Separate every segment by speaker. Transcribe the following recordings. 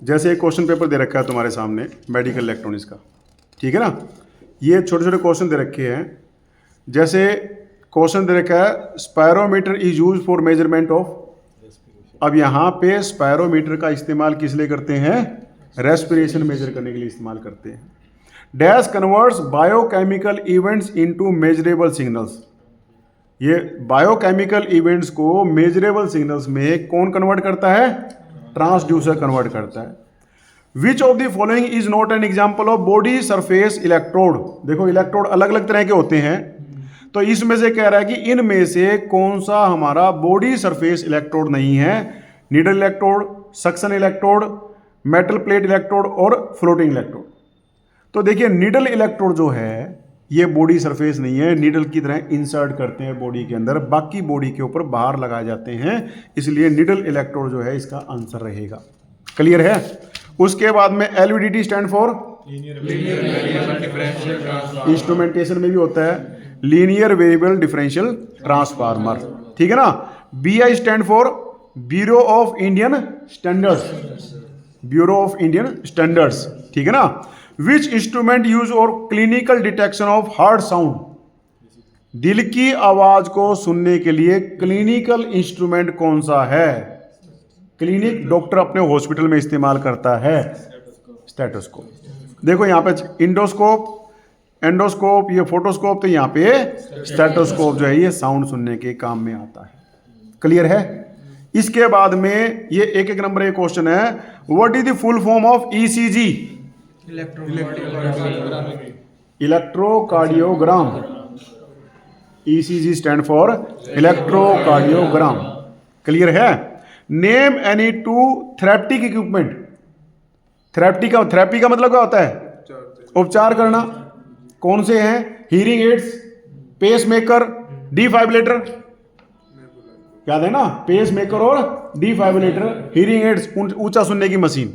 Speaker 1: जैसे एक question paper दे रखा है तुम्हारे सामने मेडिकल इलेक्ट्रॉनिक्स का, ठीक है ना। ये छोटे छोटे क्वेश्चन दे रखे हैं। जैसे क्वेश्चन दे रखा है spirometer is use for measurement of. अब यहाँ पे स्पायरोमीटर का इस्तेमाल किस लिए करते हैं? रेस्पिरेशन मेजर करने के लिए इस्तेमाल करते हैं। Dash converts biochemical events into measurable signals. ये बायोकेमिकल इवेंट्स को मेजरेबल सिग्नल्स में कौन कन्वर्ट करता है? ट्रांसड्यूसर कन्वर्ट करता है। Which of the following is not an example of body surface electrode. देखो इलेक्ट्रोड अलग अलग तरह के होते हैं, तो इसमें से कह रहा है कि इनमें से कौन सा हमारा बॉडी सरफेस इलेक्ट्रोड नहीं है? Needle electrode, suction electrode, metal plate electrode और फ्लोटिंग इलेक्ट्रोड। तो देखिए नीडल इलेक्ट्रोड जो है ये बॉडी सरफेस नहीं है, नीडल की तरह इंसर्ट करते हैं बॉडी के अंदर, बाकी बॉडी के ऊपर बाहर लगाए जाते हैं, इसलिए नीडल इलेक्ट्रोड जो है इसका आंसर रहेगा। क्लियर है? उसके बाद में एलवीडीटी स्टैंड फॉर इंस्ट्रूमेंटेशन में भी होता है लीनियर वेरिएबल डिफरेंशियल ट्रांसफार्मर, ठीक है ना। BI stand for bureau of Indian standards, bureau of Indian standards, ठीक है ना। विच इंस्ट्रूमेंट यूज और clinical detection of heart sound. दिल की आवाज को सुनने के लिए क्लिनिकल इंस्ट्रूमेंट कौन सा है? क्लिनिक डॉक्टर अपने हॉस्पिटल में इस्तेमाल करता है स्टेथोस्कोप। देखो यहाँ पे इंडोस्कोप, एंडोस्कोप, ये फोटोस्कोप, तो यहाँ पे स्टेथोस्कोप जो है ये साउंड सुनने के काम में आता है। क्लियर है? इसके बाद में ये एक एक नंबर एक क्वेश्चन है। What is the full form of ECG? Electrocardiogram. ECG stand for electrocardiogram. Clear है? Name any two therapeutic equipment. थेरेपी का मतलब क्या होता है? उपचार करना। कौन से हैं? हीरिंग एड्स, पेसमेकर, डिफाइब्रिलेटर, याद है ना? पेसमेकर और डिफाइब्रिलेटर, हीरिंग एड्स, ऊंचा सुनने की मशीन,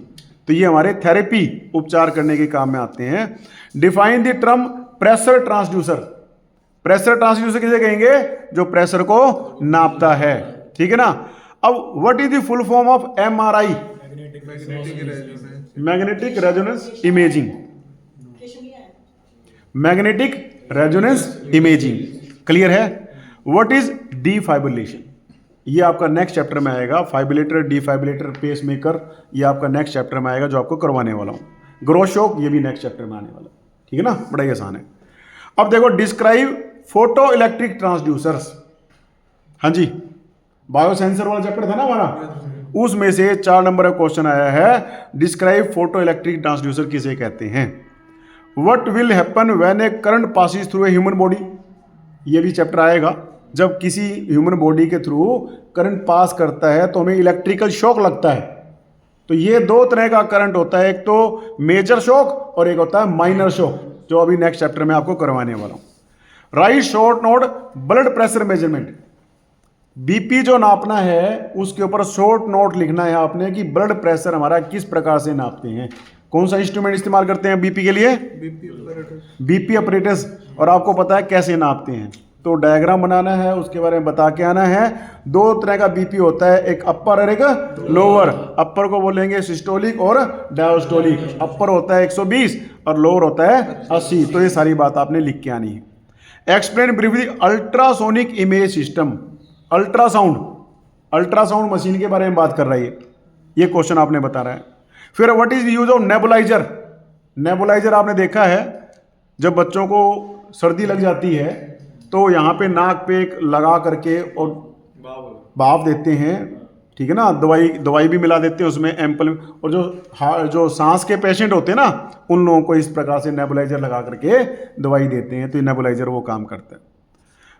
Speaker 1: तो ये हमारे थेरेपी उपचार करने के काम में आते हैं। Define the term pressure transducer. Pressure transducer किसे कहेंगे? जो प्रेशर को नापता है, ठीक है ना। अब what is the full form of MRI? Magnetic resonance imaging. Magnetic resonance imaging. Clear है? What is defibrillation? ये आपका नेक्स्ट चैप्टर में आएगा। फाइब्रिलेटर, डिफाइब्रिलेटर, पेसमेकर, ये आपका नेक्स्ट चैप्टर में आएगा जो आपको करवाने वाला हूं। ग्रोथ शॉक ये भी नेक्स्ट चैप्टर में आने वाला, ठीक है ना। बड़ा ही आसान है। अब देखो डिस्क्राइब फोटो इलेक्ट्रिक ट्रांसड्यूसर्स। हाँ जी, बायोसेंसर वाला चैप्टर था ना हमारा, उसमें से 4 नंबर का क्वेश्चन आया है। डिस्क्राइब फोटो इलेक्ट्रिक ट्रांसड्यूसर किसे कहते हैं? What will happen when A current passes through a human body. ये भी चैप्टर आएगा। जब किसी ह्यूमन बॉडी के थ्रू करंट पास करता है तो हमें इलेक्ट्रिकल शॉक लगता है। तो ये 2 तरह का करंट होता है, एक तो मेजर शॉक और एक होता है माइनर शॉक, जो अभी नेक्स्ट चैप्टर में आपको करवाने वाला हूं। Right short note blood pressure measurement. BP जो नापना है उसके ऊपर शॉर्ट नोट लिखना है आपने कि ब्लड प्रेशर हमारा किस प्रकार से नापते हैं। कौन सा इंस्ट्रूमेंट इस्तेमाल करते हैं बीपी के लिए? BP apparatus. और आपको पता है कैसे नापते हैं, तो डायग्राम बनाना है, उसके बारे में बता के आना है। 2 तरह का बीपी होता है, एक अपर और एक लोअर। अपर को बोलेंगे सिस्टोलिक और डायस्टोलिक। अपर होता है 120 और लोअर होता है 80। तो ये सारी बात आपने लिख के आनी है। Explain briefly ultrasonic image system. Ultrasound machine के बारे में बात कर रही है, ये क्वेश्चन आपने बता रहा है। फिर what is use of nebuliser. Nebuliser आपने देखा है, जब बच्चों को सर्दी लग जाती है तो यहाँ पे नाक पे एक लगा करके और भाप देते हैं, ठीक है ना। दवाई भी मिला देते हैं उसमें एम्पल। और जो सांस के पेशेंट होते हैं ना, उन लोगों को इस प्रकार से नेबुलाइजर लगा करके दवाई देते हैं, तो ये नेबुलाइजर वो काम करता है।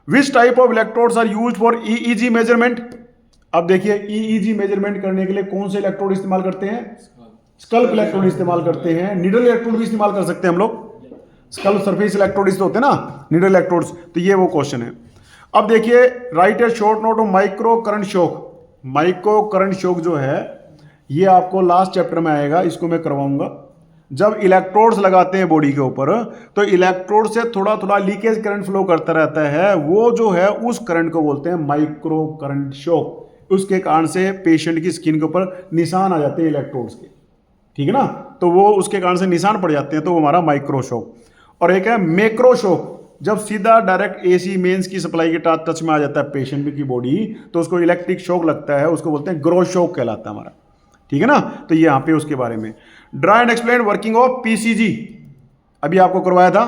Speaker 1: Which type of electrodes are use for EEG measurement. अब देखिए ईईजी मेजरमेंट करने के लिए कौन से इलेक्ट्रोड इस्तेमाल करते हैं? स्कल्प इलेक्ट्रोड इस्तेमाल करते हैं। नीडल इलेक्ट्रोड भी इस्तेमाल कर सकते हैं हम लोग। स्कल्प सरफेस इलेक्ट्रोड्स होते हैं ना, नीडल इलेक्ट्रोड्स, तो ये वो क्वेश्चन है। अब देखिए write a short note of micro current shock. Micro current shock जो है ये आपको लास्ट चैप्टर में आएगा, इसको मैं करवाऊंगा। जब इलेक्ट्रोड्स लगाते हैं बॉडी के ऊपर तो इलेक्ट्रोड से थोड़ा थोड़ा लीकेज करंट फ्लो करता रहता है, वो जो है उस करंट को बोलते हैं माइक्रो करंट शॉक। उसके कारण से पेशेंट की स्किन के ऊपर निशान आ जाते हैं इलेक्ट्रोड्स के। ठीक है ना, तो वो उसके कारण से निशान पड़ जाते हैं, तो वो हमारा माइक्रो शॉक। और एक है मैक्रो शॉक, जब सीधा डायरेक्ट एसी मेंस की सप्लाई के टच में आ जाता है पेशेंट की बॉडी, तो उसको इलेक्ट्रिक शॉक लगता है, उसको बोलते हैं ग्रो शॉक कहलाता है हमारा। ठीक है ना, तो ये यहाँ पे उसके बारे में। Draw and explain working of PCG, अभी आपको करवाया था।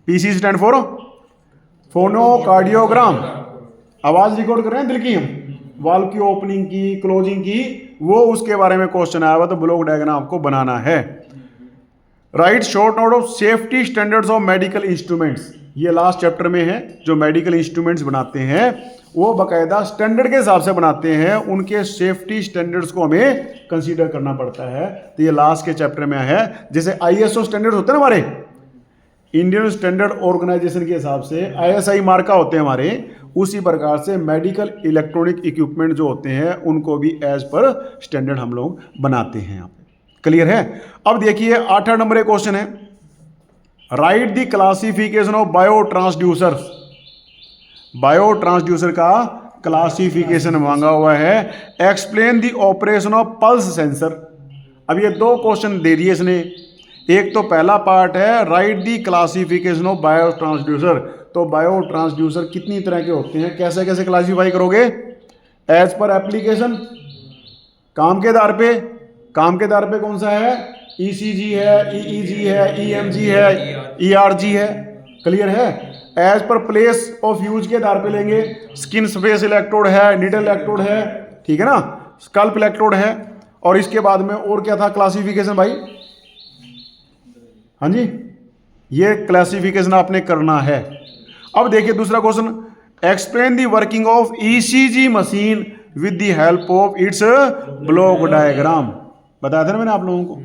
Speaker 1: पीसीजी स्टैंड फॉर फोनोकार्डियोग्राम, आवाज रिकॉर्ड कर रहे हैं दिल की, हम वाल्व की ओपनिंग की क्लोजिंग की, वो उसके बारे में क्वेश्चन आया हुआ, तो ब्लॉक डायग्राम आपको बनाना है। Right short note of safety standards of medical instruments, ये लास्ट चैप्टर में है। जो मेडिकल इंस्ट्रूमेंट्स बनाते हैं वो बाकायदा स्टैंडर्ड के हिसाब से बनाते हैं, उनके सेफ्टी स्टैंडर्ड्स को हमें कंसीडर करना पड़ता है, तो ये लास्ट के चैप्टर में है। जैसे आईएसओ स्टैंडर्ड होते हैं ना हमारे, इंडियन स्टैंडर्ड ऑर्गेनाइजेशन के हिसाब से आईएसआई मार्का होते हैं हमारे, उसी प्रकार से मेडिकल इलेक्ट्रॉनिक इक्विपमेंट जो होते हैं उनको भी एज पर स्टैंडर्ड हम लोग बनाते हैं यहाँ पे। क्लियर है। अब देखिए 8 नंबर एक क्वेश्चन है, right the classification of bio transducer. Bio transducer का क्लासिफिकेशन मांगा हुआ है। Explain the operation of pulse sensor. अब ये 2 क्वेश्चन दे दिए इसने। एक तो पहला पार्ट है right the classification of bio transducer, तो बायो ट्रांसड्यूसर कितनी तरह के होते हैं, कैसे कैसे क्लासीफाई करोगे, एज पर एप्लीकेशन, काम के आधार पे। काम के आधार पे कौन सा है, ईसीजी है, ईईजी है, ईएमजी है, ईआरजी है। क्लियर है। As per place of use के आधार पे लेंगे, स्किन स्पेस इलेक्ट्रोड है, निडल इलेक्ट्रोड है, ठीक है ना, स्कल्प इलेक्ट्रोड है। और इसके बाद में और क्या था क्लासिफिकेशन भाई, हाँ जी, ये क्लासिफिकेशन आपने करना है। अब देखिए दूसरा question, explain the working of ECG machine with the help of its block diagram. बताया था ना मैंने आप लोगों को,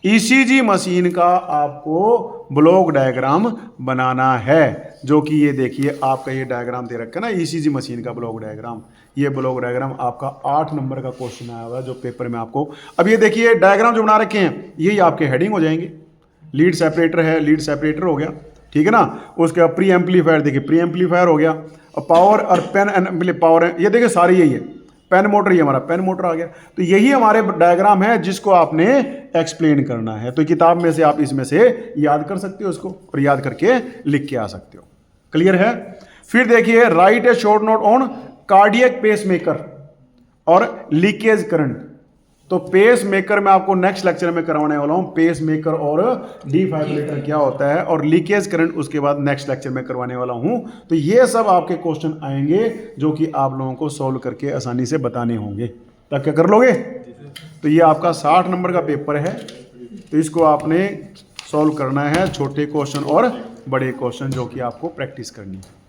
Speaker 1: ईसीजी मशीन का आपको ब्लॉक डायग्राम बनाना है, जो कि ये देखिए आपका ये डायग्राम दे रखा है ना, ईसीजी मशीन का ब्लॉक डायग्राम। ये ब्लॉक डायग्राम आपका 8 नंबर का क्वेश्चन आया हुआ है जो पेपर में आपको। अब ये देखिए डायग्राम जो बना रखे हैं यही आपके हेडिंग हो जाएंगे। लीड सेपरेटर है, लीड सेपरेटर हो गया, ठीक है ना। उसके बाद प्री एम्पलीफायर, देखिए प्री एम्पलीफायर हो गया। और पावर और पेन एंड पावर है, ये देखिए सारी यही है। पेन मोटर, ये हमारा पेन मोटर आ गया। तो यही हमारे डायग्राम है जिसको आपने एक्सप्लेन करना है। तो किताब में से आप इसमें से याद कर सकते हो उसको, और याद करके लिख के आ सकते हो। क्लियर है। फिर देखिए write a short note on cardiac pacemaker और लीकेज करंट। तो पेस मेकर में आपको नेक्स्ट लेक्चर में करवाने वाला हूं, पेस मेकर और डिफाइब्रिलेटर क्या होता है, और लीकेज करंट उसके बाद नेक्स्ट लेक्चर में करवाने वाला हूं। तो ये सब आपके क्वेश्चन आएंगे जो कि आप लोगों को सॉल्व करके आसानी से बताने होंगे। तब क्या कर लोगे। तो ये आपका 60 नंबर का पेपर है, तो इसको आपने सॉल्व करना है, छोटे क्वेश्चन और बड़े क्वेश्चन जो कि आपको प्रैक्टिस करनी है।